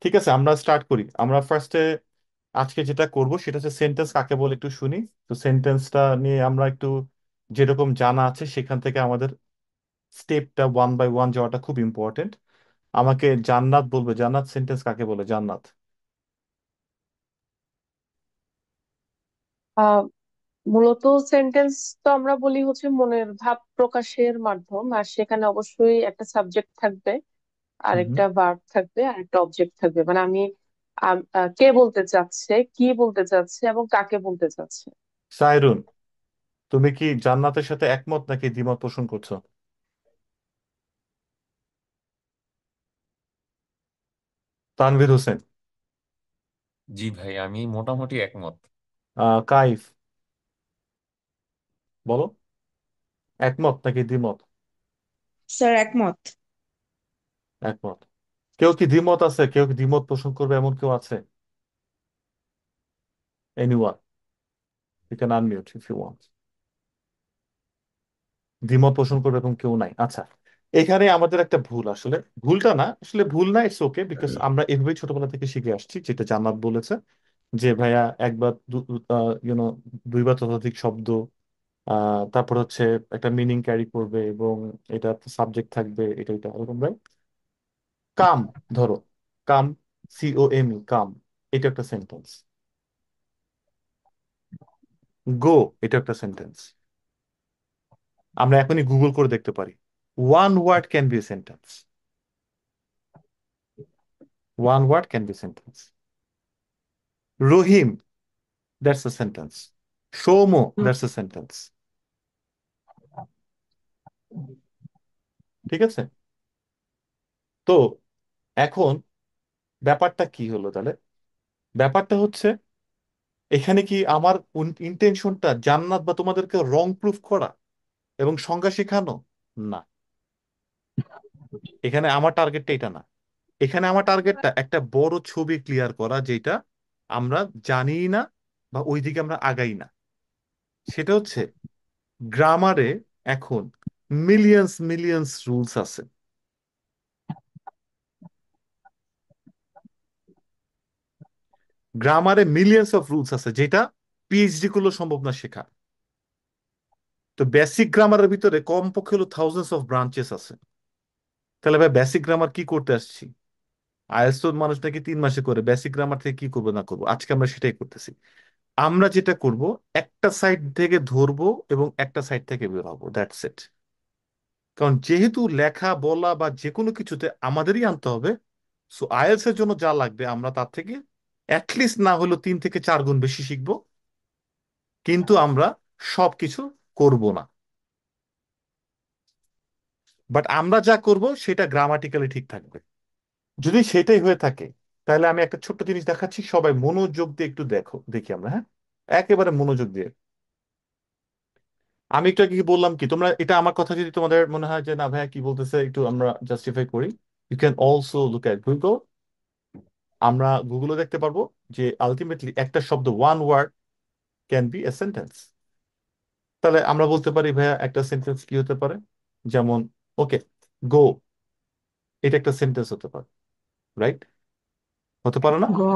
ঠিক আছে, আমরা স্টার্ট করি। আমরা ফার্স্টে আজকে যেটা করব সেটা হচ্ছে সেন্টেন্স কাকে বলে একটু শুনি। তো সেন্টেন্সটা নিয়ে আমরা একটু যেরকম জানা আছে সেখান থেকে আমাদের স্টেপটা ওয়ান বাই ওয়ান যাওয়াটা খুব ইম্পর্টেন্ট। আমাকে জান্নাত বলবে, জান্নাত সেন্টেন্স কাকে বলে? জান্নাত। আহ মূলত সেন্টেন্স তো আমরা বলি হচ্ছে মনের ভাব প্রকাশের মাধ্যম, আর সেখানে অবশ্যই একটা সাবজেক্ট থাকবে, আর হুম। একটা ভার্ব থাকবে, আর একটা অবজেক্ট থাকবে। মানে আমি কে বলতে চাচ্ছে, কি বলতে চাচ্ছে, এবং কাকে বলতে চাচ্ছে। সাইরুন, তুমি কি জান্নাতের সাথে একমত নাকি দ্বিমত পোষণ করছো? তানভীর হোসেন। জি ভাই, আমি মোটামুটি একমত। কাইফ, বলো একমত নাকি দ্বিমত? স্যার একমত। একমত। কেউ কি দ্বিমত আছে? কেউ কি দ্বিমত পোষণ করবে এমন কেউ আছে? Anyone? You can unmute if you want. দ্বিমত পোষণ করবে এরকম কেউ নাই, আচ্ছা। এখানে আমাদের একটা ভুল, আসলে ভুলটা না, আসলে ভুল না, ইটস ওকে, বিকজ আমরা এভাবেই ছোটবেলা থেকে শিখে আসছি, যেটা জান্নাত বলেছে যে ভাইয়া একবার ইউনো দুইবার ততোধিক শব্দ, তারপর হচ্ছে একটা মিনিং ক্যারি করবে এবং এটা সাবজেক্ট থাকবে, এটা এরকম, রাইট? কাম, ধরো, কাম, COME, কাম, এটা একটা সেন্টেন্স। গো, এটা একটা সেন্টেন্স। আমরা এখনই গুগল করে দেখতে পারি। One word can be a sentence. One word can be sentence. Rahim, that's a sentence. Soumya, that's a sentence. ঠিক আছে? তো এখন ব্যাপারটা কি হলো তাহলে? ব্যাপারটা হচ্ছে এখানে কি আমার ইন্টেনশনটা জান্নাত বা তোমাদেরকে রং প্রুফ করা এবং সংজ্ঞা শেখানো? না, এখানে আমার টার্গেটটা এটা না। এখানে আমার টার্গেটটা একটা বড় ছবি ক্লিয়ার করা, যেটা আমরা জানি না বা ওইদিকে আমরা আগাই না। সেটা হচ্ছে গ্রামারে এখন মিলিয়ন্স মিলিয়ন্স রুলস আছে। গ্রামারে মিলিয়ন্স অফ রুলস আছে, যেটা PhD করলেও সম্ভব না শেখা। তো বেসিক গ্রামারের ভিতরে কমপক্ষে হলো থাউজেন্ডস অফ ব্রাঞ্চেস আছে। তাহলে ভাই বেসিক গ্রামার কি করতে আসছি? আইএলটিএস তো মানুষ নাকি 3 মাসে করে, বেসিক গ্রামার থেকে কি করবো না করবো, আজকে আমরা সেটাই করতেছি। আমরা যেটা করব, একটা সাইড থেকে ধরবো এবং একটা সাইড থেকে বের হবো, দ্যাটস ইট। কারণ যেহেতু লেখা বলা বা যে কোনো কিছুতে আমাদেরই আনতে হবে, সো আইএলটিএস এর জন্য যা লাগবে আমরা তার থেকে অ্যাটলিস্ট না হলেও 3 থেকে 4 গুণ বেশি শিখবো। কিন্তু আমরা সবকিছু করব না। বাট আমরা যা করব সেটা গ্রামাটিক্যালি ঠিক থাকবে। যদি সেটাই হয়ে থাকে, তাহলে আমি একটা ছোট্ট জিনিস দেখাচ্ছি, সবাই মনোযোগ দিয়ে একটু দেখো, দেখি আমরা, হ্যাঁ, একেবারে মনোযোগ দিয়ে। আমি একটু আগে কি বললাম, কি তোমরা এটা আমার কথা যদি তোমাদের মনে হয় যে না ভাইয়া কি বলতেছে একটু আমরা জাস্টিফাই করি, you can also look at Google. আমরা গুগলে দেখতে পারবো যে আলটিমেটলি একটা শব্দ, one word can be a sentence. তাহলে আমরা বলতে পারি ভাইয়া একটা সেন্টেন্স কি হতে পারে, যেমন ওকে, গো, এটা একটা সেন্টেন্স হতে পারে, রাইট? হতে পারে না? গো।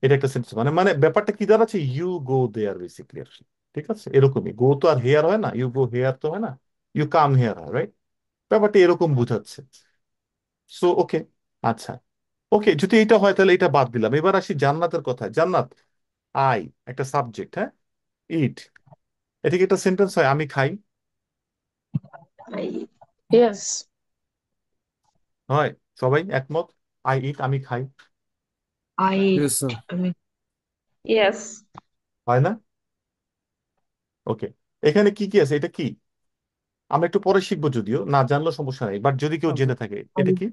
এটা একটা সেন্টেন্স, মানে মানে ব্যাপারটা কি দাঁড়াচ্ছে, ইউ গো দেয়ার বেসিকলি। ঠিক আছে, এরকমই, গো তো আর হেয়ার হয় না, ইউ গো হেয়ার তো হয় না, ইউ কাম হেয়ার হয়, রাইট? ব্যাপারটা এরকম বুঝাচ্ছে। সো ওকে, আচ্ছা, ওকে, যদি এটা হয় তাহলে এটা বাদ দিলাম। এবার আসি জান্নাতের কথায়। জান্নাত, আই, একটা সাবজেক্ট, হ্যাঁ, ইট, এটা কি একটা সেন্টেন্স হয়? আমি খাই, ইয়েস। হয়? সবাই একমত? আই ইট, আমি খাই, আই। Yes sir. আমি। ইয়েস। হয় না? ওকে, এখানে কি কি আছে, এটা কি? আমরা একটু পরে শিখবো, যদিও না জানলেও সমস্যা নেই, বাট যদি কেউ জেনে থাকে, এটা কি?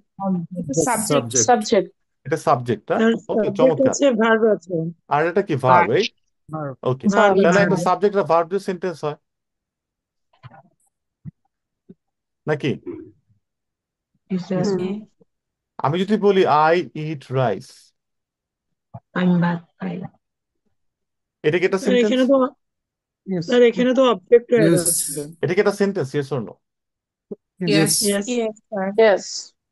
সাবজেক্ট। সাবজেক্ট। সাবজেক্ট। এটা সাবজেক্টটা। স্যার ওকে, সাবজেক্ট চমৎকার। আছে, ভার্ব আছে। আর এটা কি? Verb, verb. রাইট? ওকে, ভার্ব ভার্ব। তাহলে ভার্ব। একটা সাবজেক্ট আর ভার্ব দিয়ে সেন্টেন্স হয় নাকি? হুম। আমি যদি বলি আই ইট রাইস, আমি ভাত খাই। এটা কি একটা স্যার সেন্টেন্স? এখানে তো স্যার এখানে তো অবজেক্ট অ্যাড ইয়েস। হচ্ছে। এটা কি একটা sentence, yes or no? Yes. Yes. Yes.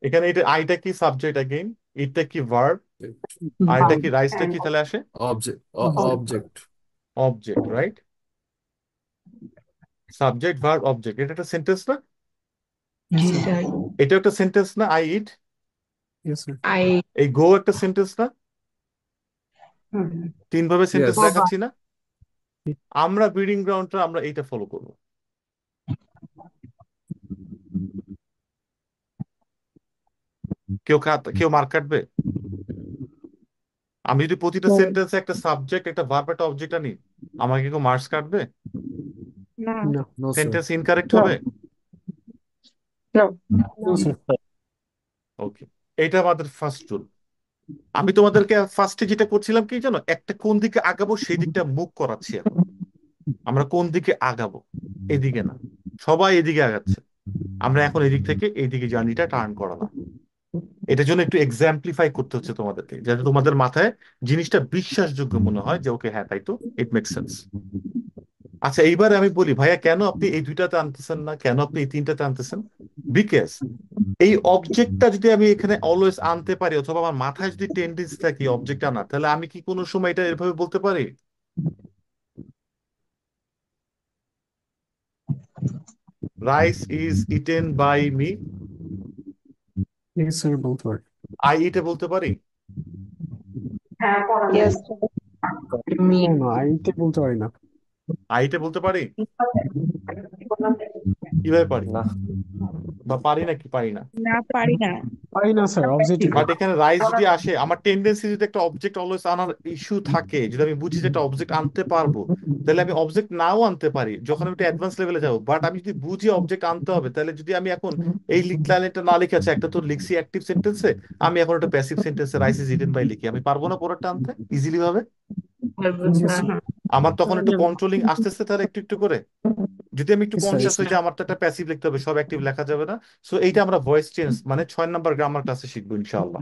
এখানে এটা আইটা কি সাবজেক্ট अगेन? ইটটা কি ভার্ব, আর এটা কি রাইসটা কি তাহলে আসে Object. Object. Object, right? Subject verb object, এটা একটা সেন্টেন্স না? জি স্যার এটা একটা সেন্টেন্স না? I eat, Yes, sir. I এই গো একটা সেন্টেন্স না? তিনভাবে সেন্টেন্স Yes. দেখাচ্ছি না? আমরা ব্রিডিং গ্রাউন্ডটা আমরা এইটা ফলো করবো। কেউ মার্ক কাটবে? আমি যদি প্রতিটা সেন্টেন্সে একটা সাবজেক্ট একটা ভার্ব একটা অবজেক্ট আনি, আমাকে কেউ মার্কস কাটবে? No, no, sir. Sentence incorrect No. হবে? No. No, sir. ওকে, এটা আমাদের ফার্স্ট রুল। আমি তোমাদেরকে ফার্স্টে যেটা করছিলাম কি জানো, একটা কোন দিকে আগাবো সেই দিকটা মুভ করাচ্ছি। এখন আমরা কোন দিকে আগাবো, এদিকে না, সবাই এদিকে আগাচ্ছে, আমরা এখন এদিক থেকে এইদিকে জার্নিটা টার্ন করালাম। এটার জন্য একটু এক্সাম্পলিফাই করতে হচ্ছে তোমাদেরকে, যাতে তোমাদের মাথায় জিনিসটা বিশ্বাসযোগ্য মনে হয় যে ওকে হ্যাঁ তাই তো, ইট মেক সেন্স। আচ্ছা এইবারে আমি বলি ভাইয়া কেন আপনি এই দুইটাতে আনতেছেন না, কেন আপনি এই তিনটাতে আনতেছেন? বিকজ এই অবজেক্টটা যদি আমি এখানে অলওয়েজ আনতে পারি, অথবা আমার মাথায় যদি টেন্ডেন্সি থাকে অবজেক্ট আনার, তাহলে আমি কি কোনো সময় এটা এভাবে বলতে পারি, rice is eaten by me? Yes, sir. Both were. I ইটে বলতে পারি? Yes. No, I বলতে পারি না। আই ইটে বলতে পারি? কিভাবে পারি? না, বা পারি না কি পারি না? না পারি না। পারি না স্যার, অবজেক্টিভ। বাট এখানে রাইস যদি আসে, আমার টেন্ডেন্সি যদি একটা অবজেক্ট অলওয়েজ আনার ইস্যু থাকে, যদি আমি বুঝি যে একটা অবজেক্ট আনতে পারবো, তাহলে আমি অবজেক্ট নাও আনতে পারি যখন আমি একটা অ্যাডভান্স লেভেলে যাবো। বাট আমি যদি বুঝি অবজেক্ট আনতে হবে, তাহলে যদি আমি এখন এই লাইনটা না লিখে আছে, একটা তো লিখছি অ্যাক্টিভ সেন্টেন্সে, আমি এখন একটা প্যাসিভ সেন্টেন্সে রাইস ইজ ইটেন বাই লিখি, আমি পারবো না পরেরটা আনতে ইজিলি ভাবে? আমার তখন একটু কন্ট্রোলিং আসতেছে তার একটু একটু করে। যদি আমি একটু Yes, sir. কনসিয়াস Yes, হই sir. যে আমার তো একটা প্যাসিভ লিখতে হবে, সব অ্যাক্টিভ লেখা যাবে না। সো এইটা আমরা ভয়েস চেঞ্জ মানে 6 নাম্বার গ্রামার ক্লাসে শিখবো ইনশাআল্লাহ।